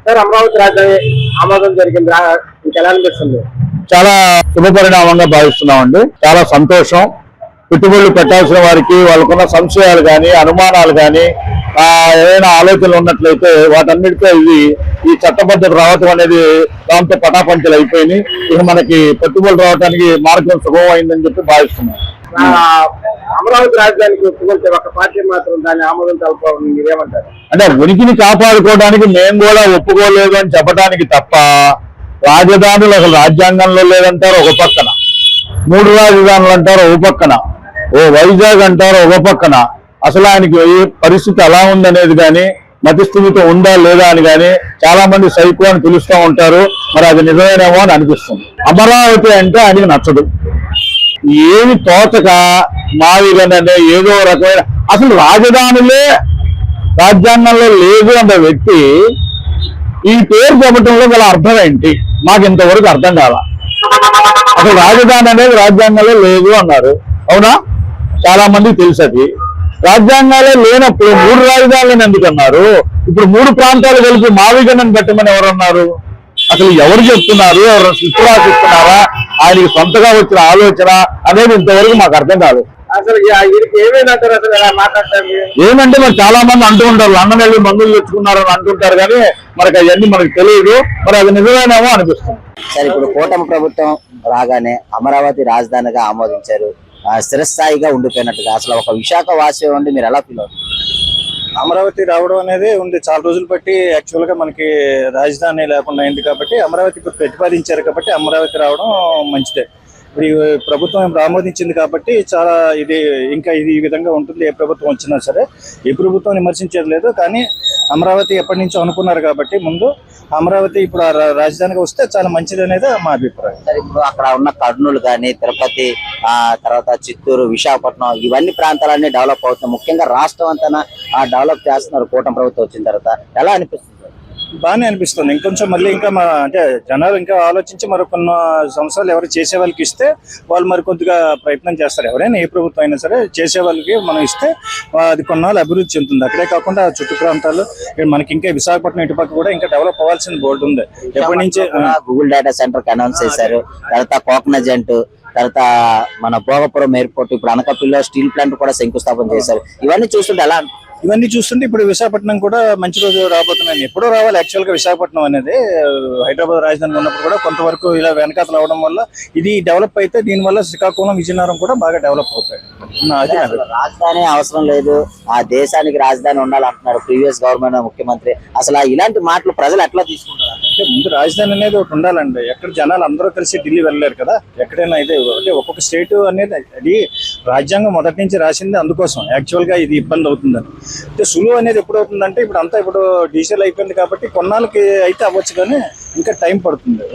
Sir Amaravati రాజధాని ఆమోదం జరిగింది, మీకు ఎలా అనిపిస్తుంది? చాలా శుభపరిణామంగా భావిస్తున్నామండి. చాలా సంతోషం. పెట్టుబడులు పెట్టాల్సిన వారికి వాళ్ళకున్న సంశయాలు కానీ అనుమానాలు కానీ ఏదైనా ఆలోచనలు ఉన్నట్లయితే వాటన్నిటితో ఈ చట్టబద్ధత రావటం అనేది దాంతో పటాపంచలు అయిపోయినాయి. ఇక మనకి పెట్టుబడులు రావడానికి మార్గం సుగమం అయిందని చెప్పి భావిస్తున్నాం. అమరావతి రాజధానికి ఒప్పుకుంటే ఒక పార్టీ మాత్రం దాన్ని ఆమోదం తెలపాలని మీరేమంటారు? అంటే ఉనికిని కాపాడుకోవడానికి మేము కూడా ఒప్పుకోలేదు అని చెప్పడానికి తప్ప, రాజధానులు అసలు రాజ్యాంగంలో లేదంటారు ఒక పక్కన, 3 రాజధానులు అంటారు ఒక పక్కన, వైజాగ్ అంటారు ఒక పక్కన. అసలు ఆయనకి పరిస్థితి ఎలా ఉందనేది కానీ, మతిస్థిమితో ఉందా లేదా అని కానీ చాలా మంది సైకో అని పిలుస్తూ ఉంటారు. మరి అది నిజమేనేమో అని అనిపిస్తుంది. అమరావతి అంటే ఆయనకి నచ్చదు. ఏమి తోచక మావిగననే ఏదో రకమైన అసలు రాజధానులే రాజ్యాంగంలో లేదు అన్న వ్యక్తి ఈ పేరు చెప్పడంలో గల అర్థం ఏంటి మాకు ఇంతవరకు అర్థం కాల. అసలు రాజధాని అనేది రాజ్యాంగంలో లేదు అన్నారు. అవునా? చాలా మందికి తెలుసది. రాజ్యాంగాలే లేనప్పుడు 3 రాజధానులను ఎందుకు అన్నారు? ఇప్పుడు 3 ప్రాంతాలు కలిపి మావిగనని పెట్టమని ఎవరన్నారు? అసలు ఎవరు చెప్తున్నారు? ఎవరు శిక్షరాసిస్తున్నారా? ఆయనకి సొంతగా వచ్చిన ఆలోచన అనేది ఇంతవరకు మాకు అర్థం కాదు. అసలు ఏమైందంటారు? అసలు ఎలా మాట్లాడతారు? ఏమంటే మరి చాలా మంది అంటూ ఉంటారు, లండన్ వెళ్ళి మందులు తెచ్చుకున్నారని అంటుంటారు, కానీ మనకి అవన్నీ మనకు తెలియదు. మరి అది నిజమేనేమో అనిపిస్తుంది. సరే, ఇప్పుడు కూటమి ప్రభుత్వం రాగానే అమరావతి రాజధానిగా ఆమోదించారు, స్థిరస్థాయిగా ఉండిపోయినట్టుగా. అసలు ఒక విశాఖ వాసి ఉండి మీరు ఎలా ఫీల్ అవుతుంది? అమరావతి రావడం అనేది ఉంది చాలా రోజులు బట్టి. యాక్చువల్ గా మనకి రాజధాని లేకుండా అయింది కాబట్టి అమరావతి ఇప్పుడు ప్రతిపాదించారు కాబట్టి అమరావతి రావడం మంచిదే. ఇప్పుడు ప్రభుత్వం ఆమోదించింది కాబట్టి చాలా ఇది ఈ విధంగా ఉంటుంది. ఏ ప్రభుత్వం వచ్చినా సరే, ఏ ప్రభుత్వం విమర్శించేది లేదు. కానీ అమరావతి ఎప్పటి నుంచో అనుకున్నారు కాబట్టి ముందు అమరావతి ఇప్పుడు రాజధానిగా వస్తే చాలా మంచిది అనేది మా అభిప్రాయం. సరే, ఇప్పుడు అక్కడ ఉన్న కర్నూలు కానీ, తిరుపతి, తర్వాత చిత్తూరు, విశాఖపట్నం, ఇవన్నీ ప్రాంతాలన్నీ డెవలప్ అవుతున్నాయి. ముఖ్యంగా రాష్ట్రం అంతా డెవలప్ చేస్తున్నారు కూటమి ప్రభుత్వం వచ్చిన తర్వాత. ఎలా అనిపిస్తుంది? బాగానే అనిపిస్తుంది. ఇంకొంచెం మళ్ళీ ఇంకా అంటే జనాలు ఇంకా ఆలోచించి మరో కొన్ని సంవత్సరాలు ఎవరు చేసే వాళ్ళకి ఇస్తే వాళ్ళు మరి కొద్దిగా ప్రయత్నం చేస్తారు. ఎవరైనా ఏ ప్రభుత్వం అయినా సరే చేసే వాళ్ళకి మనం ఇస్తే అది కొన్నాళ్ళు అభివృద్ధి చెందుతుంది. అక్కడే కాకుండా చుట్టూ ప్రాంతాలు మనకి ఇంకా విశాఖపట్నం ఇటుపక్క కూడా ఇంకా డెవలప్ అవ్వాల్సిన బోర్డు ఉంది. ఎప్పటి నుంచి గూగుల్ డేటా సెంటర్ అనౌన్స్ చేశారు, తర్వాత కోకనజెంట్, తర్వాత మన భోగపురం ఎయిర్పోర్ట్, ఇప్పుడు అనకాపల్లిలో స్టీల్ ప్లాంట్ కూడా శంకుస్థాపన చేశారు. ఇవన్నీ చూస్తుంటే ఎలా? ఇవన్నీ చూస్తుంటే ఇప్పుడు విశాఖపట్నం కూడా మంచి రోజు రాబోతున్నాయి. ఎప్పుడో రావాలి యాక్చువల్ గా విశాఖపట్నం అనేది. హైదరాబాద్ రాజధాని ఉన్నప్పుడు కూడా కొంతవరకు ఇలా వెనకాతలు అవడం వల్ల ఇది డెవలప్ అయితే దీనివల్ల శ్రీకాకుళం, విజయనగరం కూడా బాగా డెవలప్ అవుతాయి. రాజధాని అవసరం లేదు, ఆ దేశానికి రాజధాని ఉండాలంటున్నారు ప్రీవియస్ గవర్నమెంట్ ముఖ్యమంత్రి. అసలు ఇలాంటి మాటలు ప్రజలు ఎట్లా తీసుకుంటారు? అంటే ముందు రాజధాని అనేది ఒకటి ఉండాలండి. ఎక్కడ జనాలు అందరూ కలిసి ఢిల్లీ వెళ్ళలేరు కదా. ఎక్కడైనా అయితే అంటే ఒక్కొక్క స్టేట్ అనేది అది రాజ్యాంగం మొదటి నుంచి రాసింది అందుకోసం. యాక్చువల్ గా ఇది ఇబ్బంది అవుతుందని. అంటే సులువు అనేది ఎప్పుడు అవుతుందంటే ఇప్పుడు డిజిటల్ అయిపోయింది కాబట్టి కొన్నాళ్ళకి అయితే అవ్వచ్చు, కానీ ఇంకా టైం పడుతుంది.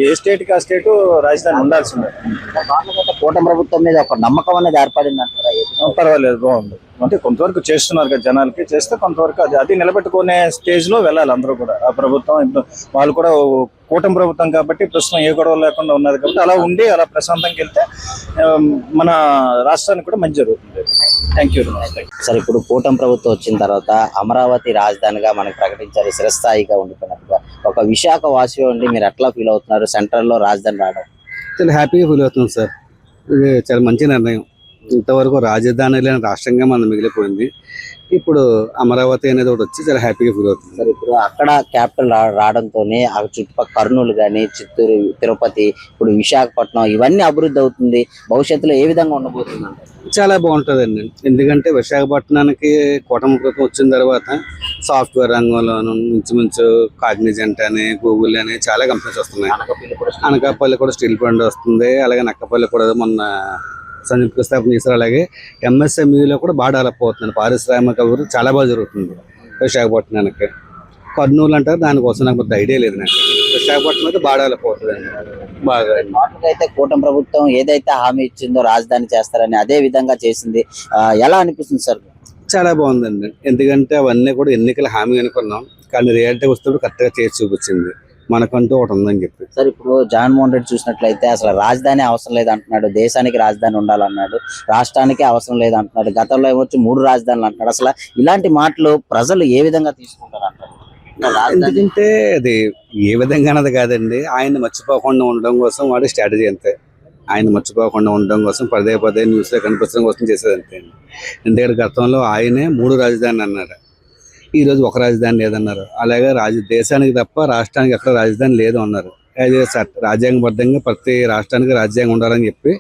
ఏ స్టేట్ కి ఆ స్టేట్ రాజధాని ఉండాల్సిందే. కూటమి ప్రభుత్వం మీద ఒక నమ్మకం అనేది ఏర్పడింది అంటారా? పర్వాలేదు, బాగుంది. అంటే కొంతవరకు చేస్తున్నారు కదా, జనాలకి చేస్తే కొంతవరకు అది నిలబెట్టుకునే స్టేజ్ లో వెళ్ళాలి అందరూ కూడా. ఆ ప్రభుత్వం వాళ్ళు కూడా కూటమి ప్రభుత్వం కాబట్టి ప్రస్తుతం ఏ గొడవ లేకుండా ఉన్నది కాబట్టి అలా ఉండి అలా ప్రశాంతంగా వెళ్తే మన రాష్ట్రానికి కూడా మంచి జరుగుతుంది. Thank you. సరే, ఇప్పుడు కూటమి ప్రభుత్వం వచ్చిన తర్వాత అమరావతి రాజధానిగా మనకు ప్రకటించారు, స్థిరస్థాయిగా ఉండిపోయినట్టుగా. ఒక విశాఖ వాసి ఉండి మీరు ఎట్లా ఫీల్ అవుతున్నారు సెంట్రల్ లో రాజధాని రావడం? చాలా హ్యాపీగా ఫీల్ అవుతుంది సార్. ఇది చాలా మంచి నిర్ణయం. ఇంతవరకు రాజధాని లేని రాష్ట్రంగా మనం మిగిలిపోయింది. ఇప్పుడు అమరావతి అనేది ఒకటి వచ్చి చాలా హ్యాపీగా ఫీల్ అవుతుంది. సరే, ఇప్పుడు అక్కడ క్యాపిటల్ రావడంతోనే ఆ చుట్టుపక్కల కర్నూలు కానీ, చిత్తూరు, తిరుపతి, ఇప్పుడు విశాఖపట్నం ఇవన్నీ అభివృద్ధి అవుతుంది. భవిష్యత్తులో ఏ విధంగా ఉండబోతుంది? చాలా బాగుంటుందండి. ఎందుకంటే విశాఖపట్నానికి కూటమి ప్రభుత్వం వచ్చిన తర్వాత సాఫ్ట్వేర్ రంగంలోనూ ఇంచుమించు కాగ్నిజెంట్ అని, గూగుల్ అని చాలా కంపెనీస్ వస్తున్నాయి. అనకాపల్లి కూడా స్టీల్ ప్లాంట్ వస్తుంది. అలాగే నక్కపల్లి కూడా మొన్న సంయుక్త స్థాపన చేశారు. అలాగే ఎంఎస్ఎంఈలో కూడా బాగా డెవలప్ అవుతుంది. పారిశ్రామిక అభివృద్ధి చాలా బాగా జరుగుతుంది విశాఖపట్నానికి. కర్నూలు అంటారు, దానికోసం నాకు పెద్ద ఐడియా లేదు. నాకు విశాఖపట్నం అయితే బాగా డెవలప్ అవుతుంది బాగా. అయితే కూటమి ప్రభుత్వం ఏదైతే హామీ ఇచ్చిందో రాజధాని చేస్తారని అదే విధంగా చేసింది. ఎలా అనిపిస్తుంది సార్? చాలా బాగుందండి. ఎందుకంటే అవన్నీ కూడా ఎన్నికల హామీ అనుకున్నాం, కానీ రియాలిటీ వస్తే కరెక్ట్గా చేసి చూపించింది. మనకంటూ ఒకటి ఉందని చెప్పి. సార్, ఇప్పుడు జగన్మోహన్ రెడ్డి చూసినట్లయితే అసలు రాజధాని అవసరం లేదంటున్నాడు, దేశానికి రాజధాని ఉండాలన్నాడు, రాష్ట్రానికి అవసరం లేదంటున్నాడు. గతంలో ఏమొచ్చి 3 రాజధానులు అంటున్నాడు. అసలు ఇలాంటి మాటలు ప్రజలు ఏ విధంగా తీసుకుంటారు అంటారు? ఎందుకంటే అది ఏ విధంగా అన్నది కాదండి, ఆయన మర్చిపోకుండా ఉండడం కోసం వాడి స్ట్రాటజీ అంతే. ఆయన మర్చిపోకుండా ఉండడం కోసం పదే పదే న్యూస్ లో కనిపించడం కోసం చేసేది అంతే అండి. ఎందుకంటే గతంలో ఆయనే 3 రాజధానులు అన్నారు, ఈ రోజు ఒక రాజధాని లేదన్నారు. అలాగే దేశానికి తప్ప రాష్ట్రానికి ఎక్కడ రాజధాని లేదు అన్నారు. అదే రాజ్యాంగబద్ధంగా ప్రతి రాష్ట్రానికి రాజ్యాంగం ఉండాలని చెప్పి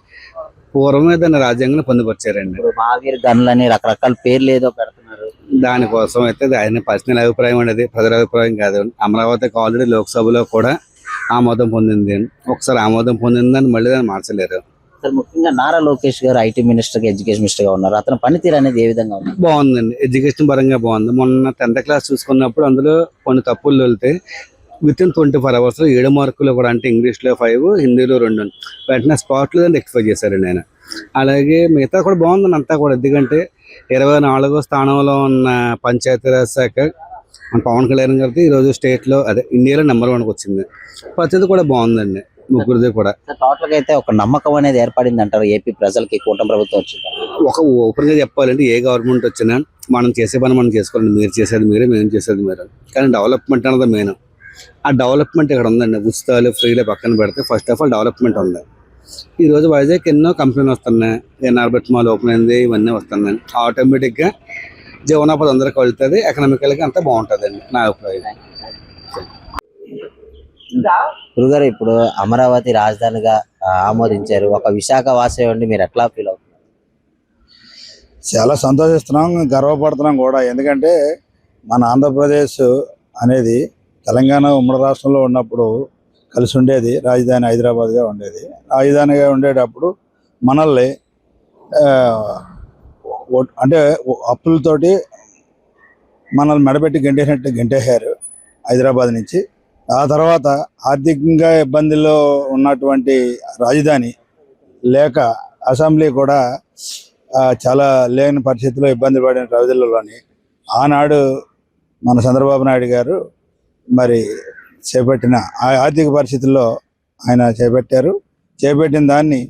పూర్వమే దాన్ని రాజ్యాంగం పొందుపరిచారండి. మహావీర్ గన్లని రకరకాల పేర్లు ఏదో పెడుతున్నారు. దానికోసం అయితే ఆయన పర్సనల్ అభిప్రాయం అనేది ప్రజల అభిప్రాయం కాదు. అమరావతికి ఆల్రెడీ లోక్సభలో కూడా ఆమోదం పొందింది. ఒకసారి ఆమోదం పొందిందని మళ్ళీ దాన్ని మార్చలేరు. సార్ ముఖ్యంగా నారా లోకేష్ గారు ఐటీ మినిస్టర్ గా ఎడ్యుకేషన్ మినిస్టర్ గా ఉన్నారు. అతని పనితీరు అనేది ఏ విధంగా ఉంది? బాగుందండి, ఎడ్యుకేషన్ పరంగా బాగుంది. మొన్న 10th క్లాస్ చూసుకున్నప్పుడు అందులో కొన్ని తప్పులు వెళ్తే విత్ ఇన్ 24 hours 7 మార్కులు కూడా, అంటే ఇంగ్లీష్లో 5, హిందీలో 2 వెంటనే స్పాట్లో రెక్టిఫై చేశారండి ఆయన. అలాగే మిగతా కూడా బాగుందని అంతా కూడా. ఎందుకంటే 24వ స్థానంలో ఉన్న పంచాయతీరాజ్ శాఖ మన పవన్ కళ్యాణ్ గారికి ఈరోజు స్టేట్లో అదే ఇండియాలో నెంబర్ 1కి వచ్చింది. ప్రతిది కూడా బాగుందండి, ముగ్గురిది కూడా. టోటల్ గా అయితే ఒక నమ్మకం అనేది ఏర్పడింది అంటారు ఏపీ ప్రజలకి కూటమి ప్రభుత్వం వచ్చింది. ఒక ఓపెన్ గా చెప్పాలంటే ఏ గవర్నమెంట్ వచ్చినా మనం చేసే పని మనం చేసుకోవాలి. మీరు చేసేది మీరే, మేము చేసేది మీరు. కానీ డెవలప్మెంట్ అన్నది మెయిన్. ఆ డెవలప్మెంట్ ఇక్కడ ఉందండి. ఉచితాలు ఫ్రీలో పక్కన పెడితే ఫస్ట్ ఆఫ్ ఆల్ డెవలప్మెంట్ ఉంది. ఈ రోజు వైజాగ్ ఎన్నో కంపెనీలు వస్తున్నాయి, ఎన్ఆర్బెట్ మాల్ ఓపెన్ అయింది, ఇవన్నీ వస్తున్నాయి. ఆటోమేటిక్గా జీవనోపాధి అందరికి వెళ్తుంది, ఎకనామికల్గా అంతా బాగుంటుందండి నా అభిప్రాయం. గురుగారు, ఇప్పుడు అమరావతి రాజధానిగా ఆమోదించారు. ఒక విశాఖ వాసి ఉండి మీరు ఎట్లా ఫీల్ అవుతుంది? చాలా సంతోషిస్తున్నాం, గర్వపడుతున్నాం కూడా. ఎందుకంటే మన ఆంధ్రప్రదేశ్ అనేది తెలంగాణ ఉమ్మడి రాష్ట్రంలో ఉన్నప్పుడు కలిసి ఉండేది. రాజధాని హైదరాబాద్గా ఉండేది. రాజధానిగా ఉండేటప్పుడు మనల్ని అంటే అప్పులతోటి మనల్ని మెడబెట్టి గెంటేశారు హైదరాబాద్ నుంచి. ఆ తర్వాత ఆర్థికంగా ఇబ్బందుల్లో ఉన్నటువంటి రాజధాని లేక అసెంబ్లీ కూడా చాలా లేని పరిస్థితుల్లో ఇబ్బంది పడిన రోజులలోని ఆనాడు మన చంద్రబాబు నాయుడు గారు మరి చేపట్టిన ఆర్థిక పరిస్థితుల్లో ఆయన చేపట్టిన దాన్ని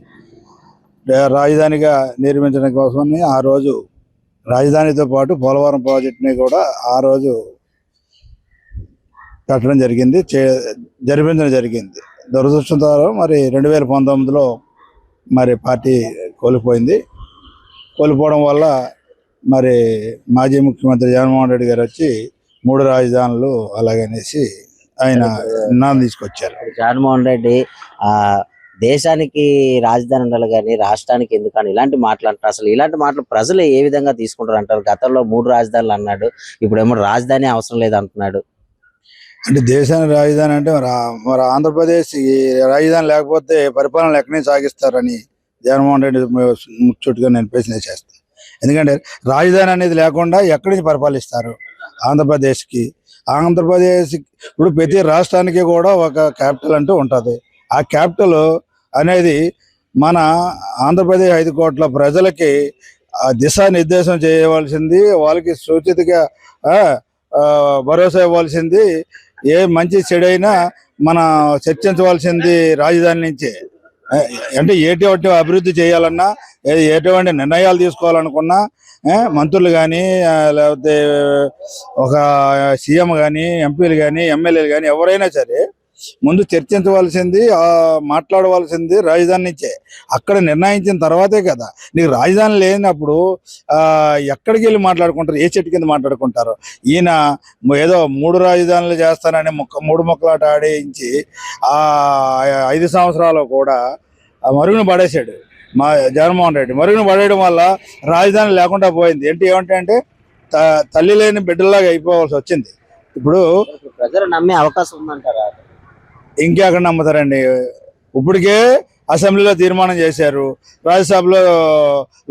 రాజధానిగా నిర్మించడం కోసమని ఆ రోజు రాజధానితో పాటు పోలవరం ప్రాజెక్టుని కూడా ఆ రోజు పెట్టడం జరిగింది, జరిపించడం జరిగింది. దురదృష్టంతో మరి 2019లో మరి పార్టీ కోల్పోవడం వల్ల మరి మాజీ ముఖ్యమంత్రి జగన్మోహన్ రెడ్డి గారు వచ్చి 3 రాజధానులు అలాగనేసి ఆయన నిర్ణయం తీసుకొచ్చారు. జగన్మోహన్ రెడ్డి దేశానికి రాజధాని ఉండాలి కానీ రాష్ట్రానికి ఎందుకని ఇలాంటి మాటలు అంటారు. అసలు ఇలాంటి మాటలు ప్రజలు ఏ విధంగా తీసుకుంటారు అంటారు? గతంలో 3 రాజధానులు అన్నాడు, ఇప్పుడేమో రాజధాని అవసరం లేదు అంటున్నాడు. అంటే దేశానికి రాజధాని అంటే మరి ఆంధ్రప్రదేశ్ రాజధాని లేకపోతే పరిపాలన ఎక్కడి నుంచి సాగిస్తారని జగన్మోహన్ రెడ్డి ముచ్చుట్టుగా నేను ప్రశ్న చేస్తాను. ఎందుకంటే రాజధాని అనేది లేకుండా ఎక్కడి నుంచి పరిపాలిస్తారు? ఆంధ్రప్రదేశ్ ఇప్పుడు ప్రతి రాష్ట్రానికి కూడా ఒక క్యాపిటల్ అంటూ ఉంటుంది. ఆ క్యాపిటల్ అనేది మన ఆంధ్రప్రదేశ్ 5 కోట్ల ప్రజలకి దిశానిర్దేశం చేయవలసింది, వాళ్ళకి సూచితగా భరోసా ఇవ్వాల్సింది, ఏ మంచి చెడైనా మన చర్చించవలసింది రాజధాని నుంచే. అంటే ఎటువంటి అభివృద్ధి చేయాలన్నా, ఎటువంటి నిర్ణయాలు తీసుకోవాలనుకున్నా మంత్రులు కానీ లేకపోతే ఒక సీఎం కానీ ఎంపీలు కానీ ఎమ్మెల్యేలు కానీ ఎవరైనా సరే ముందు చర్చించవలసింది, మాట్లాడవలసింది రాజధాని నుంచే. అక్కడ నిర్ణయించిన తర్వాతే కదా. నీకు రాజధాని లేనప్పుడు ఎక్కడికి వెళ్ళి మాట్లాడుకుంటారు? ఏ చెట్టు కింద మాట్లాడుకుంటారు? ఈయన ఏదో 3 రాజధానులు చేస్తానని 3 మొక్కలాట ఆడించి 5 సంవత్సరాలు కూడా మరుగున పడేశాడు మా జగన్మోహన్ రెడ్డి. మరుగున పడేయడం వల్ల రాజధాని లేకుండా పోయింది. ఏమంటే తల్లి లేని బిడ్డలాగా అయిపోవాల్సి వచ్చింది. ఇప్పుడు ప్రజలు నమ్మే అవకాశం ఉందంటారా? ఇంకెక్కడ నమ్ముతారండి? ఇప్పటికే అసెంబ్లీలో తీర్మానం చేశారు, రాజ్యసభలో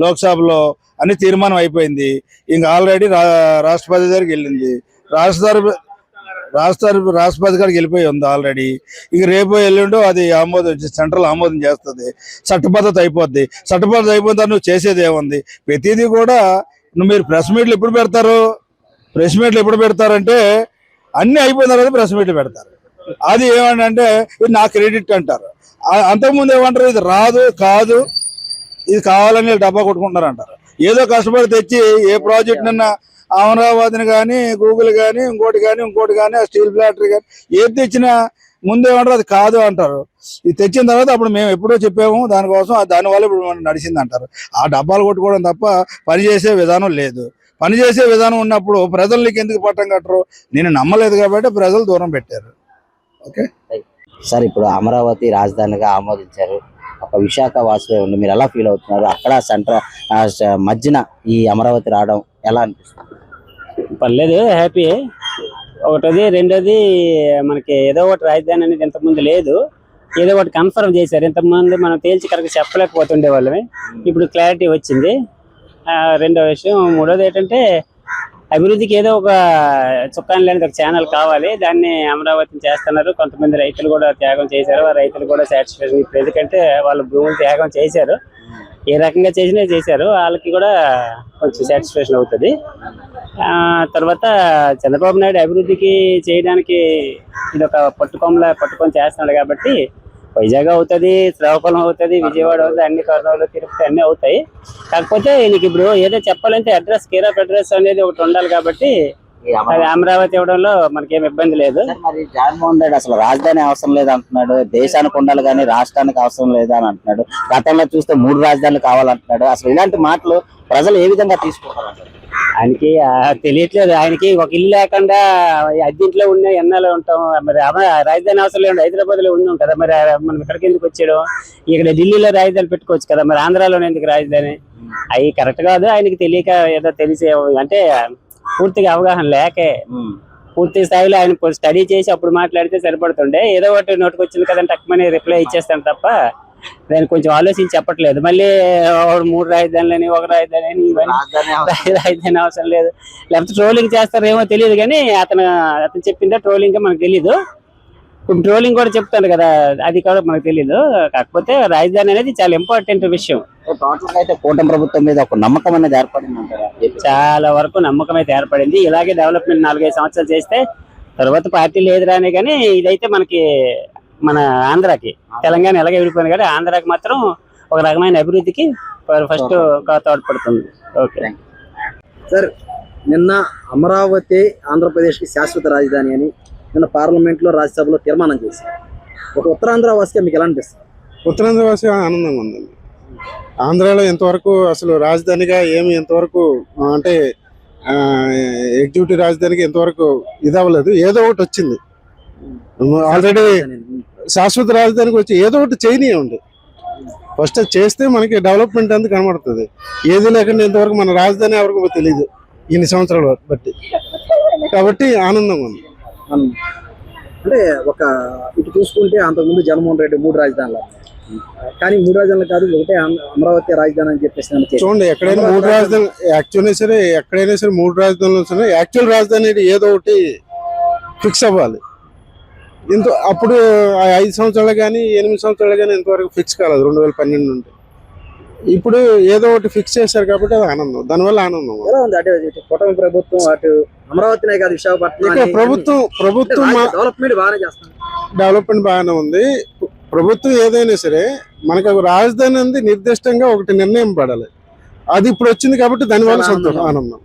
లోక్సభలో అన్ని తీర్మానం అయిపోయింది. ఇంకా ఆల్రెడీ రాష్ట్రపతి దగ్గరికి వెళ్ళింది. రాష్ట్రపతి గారికి వెళ్ళిపోయి ఉంది ఆల్రెడీ. ఇక రేపు ఎల్లుండో అది సెంట్రల్ ఆమోదం చేస్తుంది, చట్టబద్ధత అయిపోద్ది. చట్టబద్ధత అయిపోయిన తర్వాత నువ్వు చేసేది ఏముంది? ప్రతిదీ కూడా మీరు ప్రెస్ మీట్లు ఎప్పుడు పెడతారు? ప్రెస్ మీట్లు ఎప్పుడు పెడతారంటే అన్ని అయిపోయిన తర్వాత ప్రెస్ మీట్లు పెడతారు. అది ఏమంటే ఇది నా క్రెడిట్ అంటారు. అంతకుముందు ఏమంటారు? ఇది రాదు, కాదు, ఇది కావాలని డబ్బా కొట్టుకుంటారు అంటారు. ఏదో కష్టపడి తెచ్చి ఏ ప్రాజెక్ట్ నిన్న అమరావతిని కానీ గూగుల్ కానీ ఇంకోటి కానీ ఆ స్టీల్ ఫ్యాక్టరీ కానీ ఏది తెచ్చినా ముందేమంటారు అది కాదు అంటారు. ఇది తెచ్చిన తర్వాత అప్పుడు మేము ఎప్పుడో చెప్పాము దానికోసం, దానివల్ల ఇప్పుడు మనం నడిచింది అంటారు. ఆ డబ్బాలు కొట్టుకోవడం తప్ప పనిచేసే విధానం లేదు. పనిచేసే విధానం ఉన్నప్పుడు ప్రజలకి ఎందుకు పట్టం కట్టరు? నేను నమ్మలేదు కాబట్టి ప్రజలు దూరం పెట్టారు. ఓకే సార్, ఇప్పుడు అమరావతి రాజధానిగా ఆమోదించారు. ఒక విశాఖ వాసులే ఉండి మీరు ఎలా ఫీల్ అవుతున్నారు? అక్కడ మధ్యన ఈ అమరావతి రావడం ఎలా అనిపిస్తుంది? పర్లేదు, హ్యాపీ. ఒకటోది, రెండోది మనకి ఏదో ఒకటి రాజధాని అనేది ఇంతకుముందు లేదు, ఏదో ఒకటి కన్ఫర్మ్ చేశారు. ఇంతకుముందు మనం తేల్చి కరెక్ట్ చెప్పలేకపోతుండే వాళ్ళమే, ఇప్పుడు క్లారిటీ వచ్చింది. రెండో విషయం, మూడోది ఏంటంటే అభివృద్ధికి ఏదో ఒక చుక్కాని లేని ఒక ఛానల్ కావాలి. దాన్ని అమరావతిని చేస్తున్నారు. కొంతమంది రైతులు కూడా త్యాగం చేశారు. ఆ రైతులు కూడా సాటిస్ఫాక్షన్. ఇప్పుడు ఎందుకంటే వాళ్ళు భూములు త్యాగం చేశారు, ఏ రకంగా చేశారు, వాళ్ళకి కూడా కొంచెం సాటిస్ఫాక్షన్ అవుతుంది. తర్వాత చంద్రబాబు నాయుడు అభివృద్ధికి చేయడానికి ఇది ఒక పట్టుకొని చేస్తున్నాడు కాబట్టి వైజాగ్ అవుతుంది, శ్రీకాకుళం అవుతుంది, విజయవాడ అవుతుంది, అన్ని కర్నూలు, తిరుపతి అన్ని అవుతాయి. కాకపోతే నీకు ఇప్పుడు ఏదో చెప్పాలంటే అడ్రస్, కేర్ ఆఫ్ అడ్రస్ అనేది ఒకటి ఉండాలి కాబట్టి అది అమరావతి ఇవ్వడంలో మనకేం ఇబ్బంది లేదు. మరి జగన్మోహన్ రెడ్డి అసలు రాజధాని అవసరం లేదు అంటున్నాడు, దేశానికి ఉండాలి కానీ రాష్ట్రానికి అవసరం లేదు అని అంటున్నాడు. గతంలో చూస్తే 3 రాజధానులు కావాలంటున్నాడు. అసలు ఇలాంటి మాటలు ప్రజలు ఏ విధంగా తీసుకుంటారు? ఆయనకి తెలియట్లేదు. ఆయనకి ఒక ఇల్లు లేకుండా అద్దెంట్లో ఉన్న ఎన్నాళ్ళు ఉంటాం. మరి రాజధాని అవసరం లేదు, హైదరాబాద్ లో ఉన్నాం కదా, మరి మనం ఇక్కడికి ఎందుకు వచ్చాడు? ఇక్కడ ఢిల్లీలో రాజధాని పెట్టుకోవచ్చు కదా, మరి ఆంధ్రాలోనే ఎందుకు రాజధాని? అవి కరెక్ట్ కాదు. ఆయనకి తెలియక ఏదో తెలిసే, అంటే పూర్తిగా అవగాహన లేకే, పూర్తి స్థాయిలో ఆయన స్టడీ చేసి అప్పుడు మాట్లాడితే సరిపడుతుండే. ఏదో ఒకటి నోటికి వచ్చింది కదంటే టక్కుమని రిప్లై ఇచ్చేస్తాను తప్ప దాన్ని కొంచెం ఆలోచించి చెప్పట్లేదు. మళ్ళీ 3 రాజధానులని, 1 రాజధాని అని, రాజధాని అవసరం లేదు, లేకపోతే ట్రోలింగ్ చేస్తారేమో తెలియదు. కానీ అతను చెప్పిందా ట్రోలింగ్ మనకు తెలీదు. ఇప్పుడు ట్రోలింగ్ కూడా చెప్తాను కదా, అది కూడా మనకు తెలీదు. కాకపోతే రాజధాని అనేది చాలా ఇంపార్టెంట్ విషయం. టోటల్ అయితే కూటమి ప్రభుత్వం మీద ఒక నమ్మకం అనేది ఏర్పడింది అంటారా? చాలా వరకు నమ్మకం అయితే ఏర్పడింది. ఇలాగే డెవలప్మెంట్ 4-5 సంవత్సరాలు చేస్తే తర్వాత పార్టీలు ఏది రాని, కానీ ఇదైతే మనకి మన ఆంధ్రాకి, తెలంగాణ ఎలాగే విడిపోయింది కానీ ఆంధ్రాకి మాత్రం ఒక రకమైన అభివృద్ధికి ఫస్ట్ తోడ్పడుతుంది. ఓకే సార్, నిన్న అమరావతి ఆంధ్రప్రదేశ్కి శాశ్వత రాజధాని అని నిన్న పార్లమెంట్లో, రాజ్యసభలో తీర్మానం చేశారు. ఒక ఉత్తరాంధ్ర వాసిగా మీకు ఎలా అనిపిస్తుంది? ఉత్తరాంధ్ర వాసి ఆనందంగా ఉందండి. ఆంధ్రాలో ఎంతవరకు అసలు రాజధానిగా ఎంతవరకు అంటే ఎగ్జిక్యూటివ్ రాజధానికి ఎంతవరకు ఇది అవ్వలేదు. ఏదో ఒకటి వచ్చింది ఆల్రెడీ. శాశ్వత రాజధానికి వచ్చి ఏదో ఒకటి చేయనీయండి. ఫస్ట్ అది చేస్తే మనకి డెవలప్మెంట్ అంతా కనబడుతుంది. ఏది లేకుండా ఇంతవరకు మన రాజధాని ఎవరికి తెలియదు ఇన్ని సంవత్సరాలు బట్టి. కాబట్టి ఆనందంగా ఉంది. అంటే ఒక ఇటు చూసుకుంటే అంతకుముందు జగన్మోహన్ రెడ్డి 3 రాజధానులు, కానీ 3 రాజధానులు కాదు, ఒకటే అమరావతి రాజధాని అని చెప్పేసి చూడండి. ఎక్కడైనా 3 రాజధానులు యాక్చువల్ సరే, ఎక్కడైనా సరే 3 రాజధానులు సరే, యాక్చువల్ రాజధాని ఏదో ఒకటి ఫిక్స్ అవ్వాలి. అప్పుడు 5 సంవత్సరాలు కానీ 8 సంవత్సరాలు కానీ ఇంతవరకు ఫిక్స్ కాలేదు 2012 నుండి. ఇప్పుడు ఏదో ఒకటి ఫిక్స్ చేశారు కాబట్టి అది ఆనందం, దానివల్ల ఆనందం. ఎలా ఉంది అంటే కూటమి ప్రభుత్వం అటు అమరావతినే కాదు విశాఖపట్నం ప్రభుత్వం డెవలప్మెంట్ బాగానే చేస్తుంది. డెవలప్మెంట్ బాగానే ఉంది. ప్రభుత్వం ఏదైనా సరే మనకు రాజధాని అనేది నిర్దిష్టంగా ఒకటి నిర్ణయం పడాలి. అది ఇప్పుడు వచ్చింది కాబట్టి దానివల్ల సంతోషం, ఆనందం.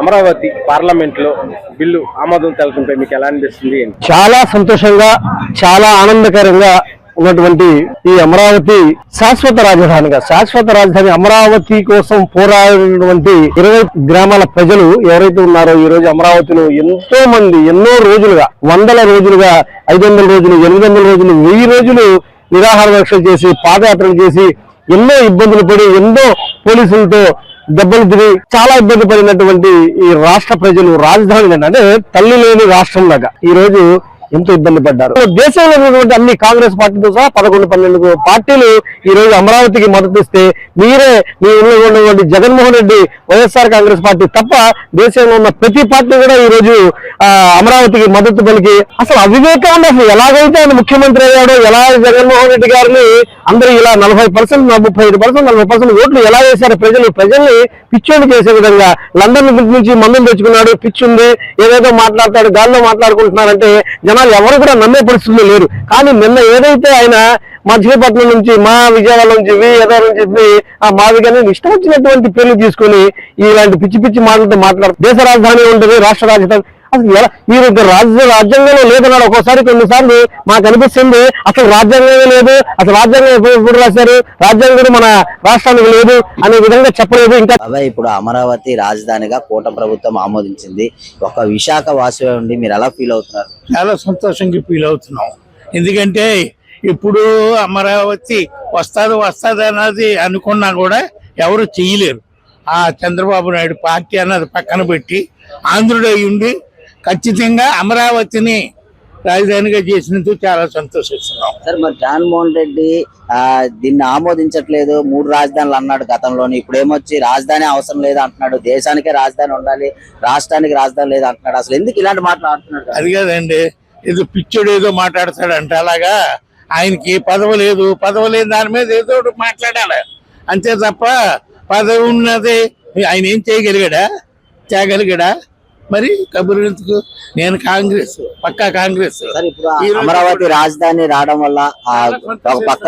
అమరావతి పార్లమెంట్ లో బిల్లు ఆమోదం తెలపడంపై మీకు ఎలా అనిపిస్తుంది? చాలా సంతోషంగా, చాలా ఆనందకరంగా ఉన్నటువంటి ఈ అమరావతి శాశ్వత రాజధాని అమరావతి కోసం పోరాడినటువంటి 20 గ్రామాల ప్రజలు ఎవరైతే ఉన్నారో ఈ రోజు అమరావతిలో ఎంతో మంది ఎన్నో రోజులుగా, 100 రోజులుగా, 500 రోజులు, 800 రోజులు, 1000 రోజులు నిరాహార దీక్షలు చేసి, పాదయాత్రలు చేసి, ఎన్నో ఇబ్బందులు పడి, ఎన్నో పోలీసులతో దెబ్బలు తిని చాలా ఇబ్బంది పడినటువంటి ఈ రాష్ట్ర ప్రజలు రాజధాని అంటే తల్లి లేని రాష్ట్రం లాగా ఈ రోజు ఎంతో ఇబ్బంది పడ్డారు. దేశంలో ఉన్నటువంటి అన్ని కాంగ్రెస్ పార్టీతో సహా 11-12 పార్టీలు ఈ రోజు అమరావతికి మద్దతు ఇస్తే, మీరే మీ ఊళ్ళో ఉన్నటువంటి జగన్మోహన్ రెడ్డి వైఎస్ఆర్ కాంగ్రెస్ పార్టీ తప్ప దేశంలో ఉన్న ప్రతి పార్టీ కూడా ఈ రోజు అమరావతికి మద్దతు పలికి, అసలు అవివేకాన్ని అసలు ఎలాగైతే ఆయన ముఖ్యమంత్రి అయ్యాడో, ఎలా జగన్మోహన్ రెడ్డి గారిని అందరూ ఇలా 40%, 35%, 40% ఓట్లు ఎలా వేశారు ప్రజల్ని పిచ్చోని చేసే విధంగా. లండన్ నుంచి మందులు తెచ్చుకున్నాడు, పిచ్చుంది, ఏదేదో మాట్లాడతాడు, గాల్లో మాట్లాడుకుంటున్నారంటే జనాలు ఎవరు కూడా నమ్మే పరిస్థితుల్లో లేరు. కానీ నిన్న ఏదైతే ఆయన మచిలీపట్నం నుంచి, మా విజయవాడ నుంచి, ఏదో నుంచి మాది కానీ ఇష్టం వచ్చినటువంటి పేర్లు తీసుకొని ఇలాంటి పిచ్చి పిచ్చి మాటలతో మాట్లాడు. దేశ రాజధాని ఉంటుంది, రాష్ట్ర రాజధాని అసలు ఎలా మీరు రాజ్యాంగంలో లేదన్నాడు. ఒక్కోసారి కొన్నిసార్లు మాకు అనిపిస్తుంది అసలు రాజ్యాంగమే లేదు, అసలు రాజ్యాంగం ఎప్పుడు రాశారు, రాజ్యాంగం మన రాష్ట్రానికి లేదు అనే విధంగా చెప్పలేదు. ఇంకా బాబాయ్, ఇప్పుడు అమరావతి రాజధానిగా కూటమి ప్రభుత్వం ఆమోదించింది. ఒక విశాఖ వాసువే ఉండి మీరు ఎలా ఫీల్ అవుతున్నారు? చాలా సంతోషంగా ఫీల్ అవుతున్నాం. ఎందుకంటే ఇప్పుడు అమరావతి వస్తుంది అన్నది అనుకున్నా కూడా ఎవరు చేయలేరు. ఆ చంద్రబాబు నాయుడు పార్టీ అన్నది పక్కన పెట్టి ఆంధ్రుడై ఉండి ఖచ్చితంగా అమరావతిని రాజధానిగా చేసినందుకు చాలా సంతోషిస్తున్నాం. సార్, మరి జగన్మోహన్ రెడ్డి దీన్ని ఆమోదించట్లేదు, 3 రాజధానులు అన్నాడు గతంలోని. ఇప్పుడు ఏమొచ్చి రాజధాని అవసరం లేదు అంటున్నాడు, దేశానికే రాజధాని ఉండాలి, రాష్ట్రానికి రాజధాని లేదు అంటున్నాడు. అసలు ఎందుకు ఇలాంటి మాటలు అంటున్నాడు? అది కాదండి, ఏదో పిచ్చోడు ఏదో మాట్లాడతాడంట. అలాగా ఆయనకి పదవి లేదు, పదవి లేని దాని మీద ఏదో మాట్లాడాలి అంతే తప్ప పదవి ఉన్నది ఆయన ఏం చేయగలిగాడా? మరి కబురు ఎందుకు? నేను కాంగ్రెస్, పక్కా కాంగ్రెస్. ఇప్పుడు అమరావతి రాజధాని రావడం వల్ల ఒక పక్క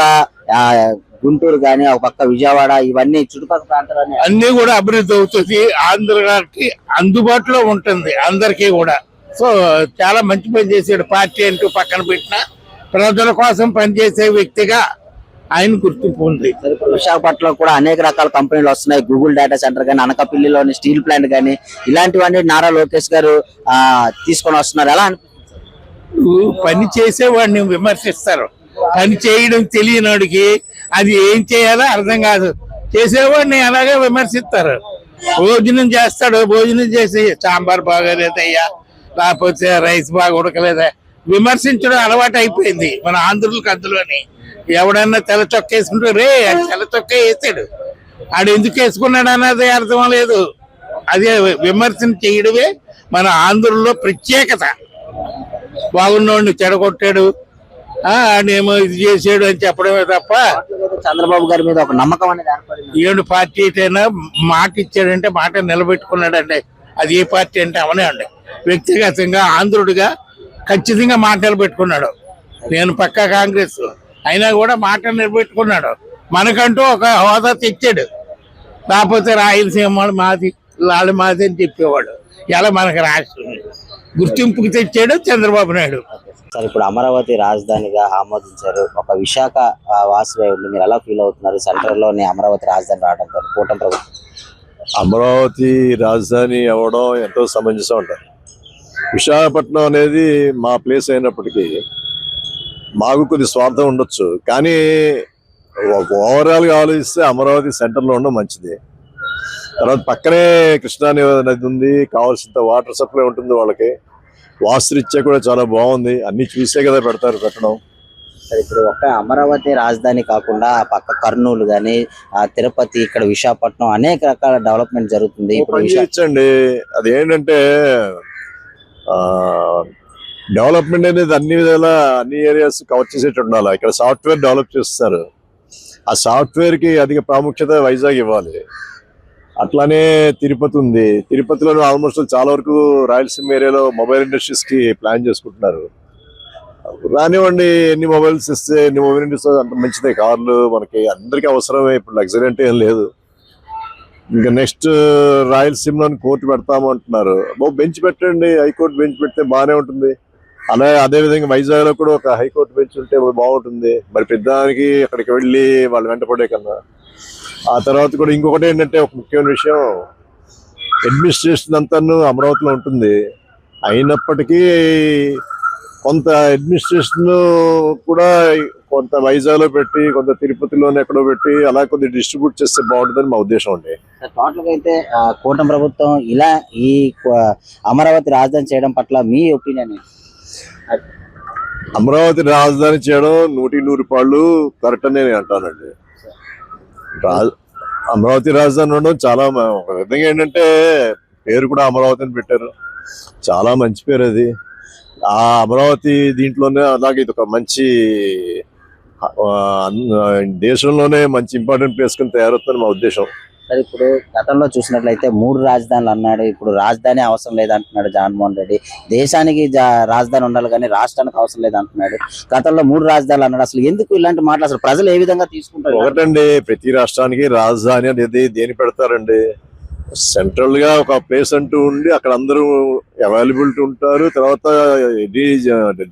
గుంటూరు గాని, ఒక పక్క విజయవాడ, ఇవన్నీ చుట్టుపక్కల ప్రాంతాలన్నీ అన్ని కూడా అభివృద్ధి అవుతుంది. ఆంధ్రాకి అందుబాటులో ఉంటుంది అందరికీ కూడా. సో చాలా మంచి పని చేసాడు. పార్టీ అంటూ పక్కన పెట్టిన ప్రజల కోసం పనిచేసే వ్యక్తిగా ఆయన గుర్తింపు ఉంది. విశాఖపట్నంలో కూడా అనేక రకాల కంపెనీలు వస్తున్నాయి. గూగుల్ డేటా సెంటర్ గానీ, అనకాపల్లిలోని స్టీల్ ప్లాంట్ గానీ, ఇలాంటివన్నీ నారా లోకేష్ గారు తీసుకొని వస్తున్నారు. ఎలా అనిపిస్తుంది? పని చేసేవాడిని విమర్శిస్తారు, పని చేయడం తెలియనాడికి అది ఏం చేయాలో అర్థం కాదు. చేసేవాడిని అలాగే విమర్శిస్తారు. భోజనం చేస్తాడు, భోజనం చేసి సాంబార్ బాగోలేదయ్యా, లేకపోతే రైస్ బాగా ఉడకలేదా, విమర్శించడం అలవాటు అయిపోయింది మన ఆంధ్రులకు. అందులోని ఎవడన్నా తెల్ల చొక్క వేసుకుంటే రే అది తెల్ల చొక్క వేసాడు, ఆడు ఎందుకు వేసుకున్నాడు అన్నది అర్థం లేదు. అదే విమర్శన చేయడమే మన ఆంధ్రుల్లో ప్రత్యేకత. బాగున్నోడిని చెడగొట్టాడు, ఆడేమో ఇది చేసాడు అని చెప్పడమే తప్ప చంద్రబాబు గారి మీద ఒక నమ్మకం అనేది ఏర్పడింది. ఏడు పార్టీ అయినా మాట ఇచ్చాడంటే మాట నిలబెట్టుకున్నాడండి. అది ఏ పార్టీ అంటే అవనే అండి. వ్యక్తిగతంగా ఆంధ్రుడిగా ఖచ్చితంగా మాట నిలబెట్టుకున్నాడు. నేను పక్కా కాంగ్రెస్ అయినా కూడా మాట నిలబెట్టుకున్నాడు. మనకంటూ ఒక హోదా తెచ్చాడు. లేకపోతే రాయలసీమ మాది, లాలి మాది అని చెప్పేవాడు. ఇలా మనకు రాష్ట్రం గుర్తింపుకి తెచ్చాడు చంద్రబాబు నాయుడు. సార్, ఇప్పుడు అమరావతి రాజధానిగా ఆమోదించారు. ఒక విశాఖ వాసువై ఉండి మీరు ఎలా ఫీల్ అవుతున్నారు? సెంట్రల్ లోని అమరావతి రాజధాని రావడంతో కూటమి ప్రభుత్వం అమరావతి రాజధాని అవ్వడం ఎంతో సమంజసం అంటారు. విశాఖపట్నం అనేది మా ప్లేస్ అయినప్పటికీ మాకు కొద్ది స్వార్థం ఉండొచ్చు, కానీ ఓవరాల్గా ఆలోచిస్తే అమరావతి సెంటర్లో ఉండడం మంచిది. తర్వాత పక్కనే కృష్ణా నది ఉంది, కావాల్సినంత వాటర్ సప్లై ఉంటుంది వాళ్ళకి. వాస్తురీత్యా కూడా చాలా బాగుంది, అన్ని చూసే కదా పెట్టడం. ఇప్పుడు ఒక అమరావతి రాజధాని కాకుండా పక్క కర్నూలు గానీ, తిరుపతి, ఇక్కడ విశాఖపట్నం అనేక రకాల డెవలప్మెంట్ జరుగుతుంది. ఇప్పుడు అది ఏంటంటే డెవలప్మెంట్ అనేది అన్ని విధాల అన్ని ఏరియాస్ కవర్ చేసేట్టు ఉండాలి. ఇక్కడ సాఫ్ట్వేర్ డెవలప్ చేస్తారు, ఆ సాఫ్ట్వేర్ కి అధిక ప్రాముఖ్యత వైజాగ్ ఇవ్వాలి. అట్లానే తిరుపతి ఉంది, తిరుపతిలో ఆల్మోస్ట్ చాలా వరకు రాయలసీమ ఏరియాలో మొబైల్ ఇండస్ట్రీస్ కి ప్లాన్ చేసుకుంటున్నారు. రానివ్వండి, ఎన్ని మొబైల్స్ ఇస్తే ఎన్ని మొబైల్ ఇండస్ట్రీస్ అంత మంచిదే. కార్లు మనకి అందరికీ అవసరమే, ఇప్పుడు లగ్జరీ అంటే ఏం లేదు. ఇంకా నెక్స్ట్ రాయలసీమలోని కోర్టు పెడతాము అంటున్నారు. బెంచ్ పెట్టండి, హైకోర్టు బెంచ్ పెడితే బాగానే ఉంటుంది. అదే విధంగా వైజాగ్ లో కూడా ఒక హైకోర్టు బెంచ్ ఉంటే బాగుంటుంది. మరి పెద్దానికి అక్కడికి వెళ్ళి వాళ్ళు వెంటపడే కన్నా. ఆ తర్వాత కూడా ఇంకొకటి ఏంటంటే, ఒక ముఖ్యమైన విషయం, అడ్మినిస్ట్రేషన్ అంతా అమరావతిలో ఉంటుంది. అయినప్పటికీ కొంత అడ్మినిస్ట్రేషన్ కూడా కొంత వైజాగ్ లో పెట్టి, కొంత తిరుపతిలోనే ఎక్కడో పెట్టి, అలా కొద్దిగా డిస్ట్రిబ్యూట్ చేస్తే బాగుంటుందని మా ఉద్దేశం అండి. టోటల్ గా అయితే కూటమి ప్రభుత్వం ఇలా ఈ అమరావతి రాజధాని చేయడం పట్ల మీ ఒపీనియన్? అమరావతి రాజధాని చేయడం 100% కరెక్ట్ అని నేను అంటానండి. అమరావతి రాజధాని ఉండడం చాలా ఒక విధంగా ఏంటంటే, పేరు కూడా అమరావతి అని పెట్టారు, చాలా మంచి పేరు అది. ఆ అమరావతి దీంట్లోనే అలాగే ఇది ఒక మంచి దేశంలోనే మంచి ఇంపార్టెంట్ ప్లేస్ కింద తయారవుతుందని మా ఉద్దేశం. సరే ఇప్పుడు గతంలో చూసినట్లయితే 3 రాజధానులు అన్నాడు, ఇప్పుడు రాజధాని అవసరం లేదంటున్నాడు జగన్మోహన్ రెడ్డి. దేశానికి రాజధాని ఉండాలి కానీ రాష్ట్రానికి అవసరం లేదంటున్నాడు. గతంలో 3 రాజధానులు అన్నాడు. అసలు ఎందుకు ఇలాంటి మాటలు అసలు ప్రజలు ఏ విధంగా తీసుకుంటారు? ఒకటండి, ప్రతి రాష్ట్రానికి రాజధాని అనేది దేని పెడతారండి? సెంట్రల్ గా ఒక ప్లేస్ అంటూ ఉండి అక్కడ అందరూ అవైలబిలిటీ ఉంటారు. తర్వాత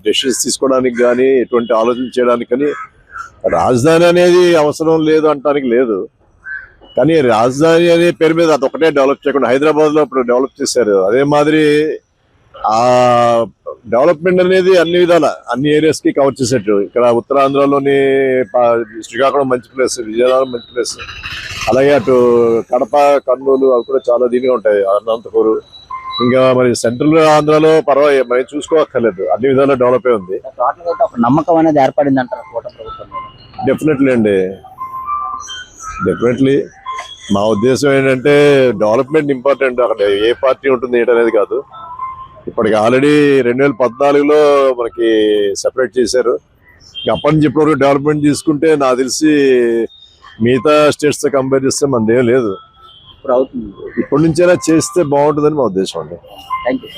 డెసిషన్స్ తీసుకోవడానికి కానీ ఎటువంటి ఆలోచన చేయడానికి కానీ రాజధాని అనేది అవసరం లేదు అంటానికి లేదు. కానీ రాజధాని అనే పేరు మీద అదొకటే డెవలప్ చేయకుండా హైదరాబాద్ లో ఇప్పుడు డెవలప్ చేశారు. అదే మాదిరి ఆ డెవలప్మెంట్ అనేది అన్ని విధాల అన్ని ఏరియాస్ కి కవర్ చేసేట్టు. ఇక్కడ ఉత్తరాంధ్రలోని శ్రీకాకుళం మంచి ప్లేస్, విజయనగరం మంచి ప్లేస్, అలాగే అటు కడప, కర్నూలు అవి కూడా చాలా దీనిగా ఉంటాయి, అనంతపూర్. ఇంకా మరి సెంట్రల్ ఆంధ్రాలో పర్వాలేదు, మరి చూసుకోక్కర్లేదు, అన్ని విధాలా డెవలప్ అయి ఉంది. టోటల్ గా ఒక నమ్మకం అనేది ఏర్పడింది అంటారు కూటమి ప్రభుత్వం మీద. డెఫినెట్లీ అండి, డెఫినెట్లీ. మా ఉద్దేశం ఏంటంటే డెవలప్మెంట్ ఇంపార్టెంట్, అక్కడ ఏ పార్టీ ఉంటుంది ఏంటనేది కాదు. ఇప్పటికి ఆల్రెడీ 2014లో మనకి సెపరేట్ చేశారు. అప్పటి నుంచి ఇప్పటివరకు డెవలప్మెంట్ తీసుకుంటే నాకు తెలిసి మిగతా స్టేట్స్ తో కంపేర్ చేస్తే మనదేం లేదు. ఇప్పుడు అవుతుంది. ఇప్పటి నుంచైనా చేస్తే బాగుంటుందని మా ఉద్దేశం అండి. Thank you.